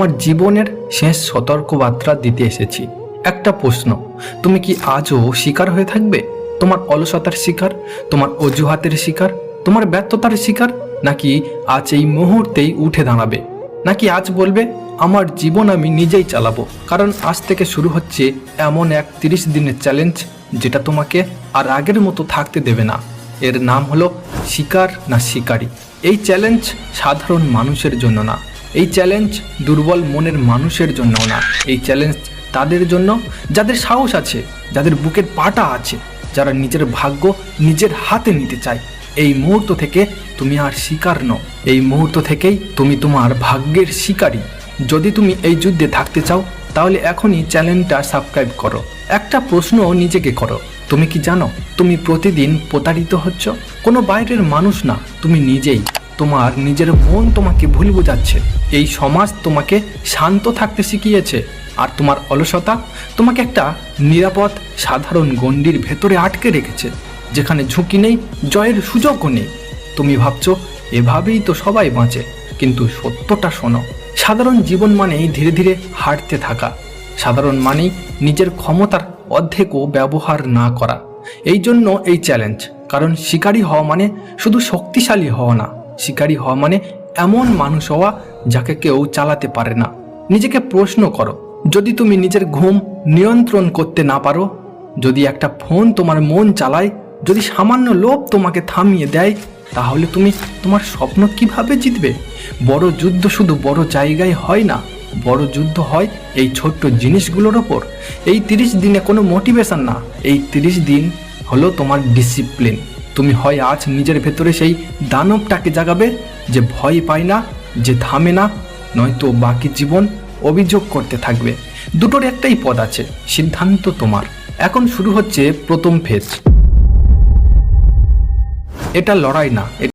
আমার জীবনের শেষ সতর্কবার্তা দিতে এসেছি। একটা প্রশ্ন, তুমি কি আজও শিকার হয়ে থাকবে? তোমার অলসতার শিকার, তোমার অজুহাতের শিকার, তোমার ব্যর্থতার শিকার, নাকি আজ এই মুহূর্তেই উঠে দাঁড়াবে? নাকি আজ বলবে আমার জীবন আমি নিজেই চালাবো? কারণ আজ থেকে শুরু হচ্ছে এমন এক 30 দিনের চ্যালেঞ্জ যেটা তোমাকে আর আগের মতো থাকতে দেবে না। এর নাম হলো শিকার না শিকারী। এই চ্যালেঞ্জ সাধারণ মানুষের জন্য না, এই চ্যালেঞ্জ দুর্বল মনের মানুষের জন্য না, এই চ্যালেঞ্জ তাদের জন্য যাদের সাহস আছে, যাদের বুকের পাটা আছে, যারা নিজের ভাগ্য নিজের হাতে নিতে চায়। এই মুহূর্ত থেকে তুমি আর শিকার নও, এই মুহূর্ত থেকেই তুমি তোমার ভাগ্যের শিকারী। যদি তুমি এই যুদ্ধে থাকতে চাও তাহলে এখনই চ্যানেলটা সাবস্ক্রাইব করো। একটা প্রশ্ন নিজেকে করো, তুমি কি জানো তুমি প্রতিদিন প্রতারিত হচ্ছ? কোনো বাইরের মানুষ না, তুমি নিজেই। তোমার নিজের মন তোমাকে ভুল বোঝাচ্ছে, এই সমাজ তোমাকে শান্ত থাকতে শিখিয়েছে, আর তোমার অলসতা তোমাকে একটা নিরাপদ সাধারণ গণ্ডির ভেতরে আটকে রেখেছে, যেখানে ঝুঁকি নেই, জয়ের সুযোগও নেই। তুমি ভাবছো এভাবেই তো সবাই বাঁচে, কিন্তু সত্যটা শোনো, সাধারণ জীবন মানেই ধীরে ধীরে হাঁটতে থাকা, সাধারণ মানেই নিজের ক্ষমতার অর্ধেকও ব্যবহার না করা। এই জন্য এই চ্যালেঞ্জ, কারণ শিকারী হওয়া মানে শুধু শক্তিশালী হওয়া না, শিকারী হওয়া মানে এমন মানুষ হওয়া যাকে কেউ চালাতে পারে না। নিজেকে প্রশ্ন করো, যদি তুমি নিজের ঘুম নিয়ন্ত্রণ করতে না পারো, যদি একটা ফোন তোমার মন চালায়, যদি সামান্য লোভ তোমাকে থামিয়ে দেয়, তাহলে তুমি তোমার স্বপ্ন কিভাবে জিতবে? বড় যুদ্ধ শুধু বড় জায়গায় হয় না, বড় যুদ্ধ হয় এই ছোট্ট জিনিসগুলোর ওপর। এই 30 দিনে কোনো মোটিভেশন না, এই 30 দিন হলো তোমার ডিসিপ্লিন। তুমি হয় আজ নিজের ভেতরে সেই দানবটাকে জাগাবে যে ভয় পায় না, যে থামে না, নয়তো বাকি জীবন অভিযোগ করতে থাকবে। দুটোর একটাই পথ আছে, সিদ্ধান্ত তোমার। এখন শুরু হচ্ছে প্রথম ফেজ। এটা লড়াই না,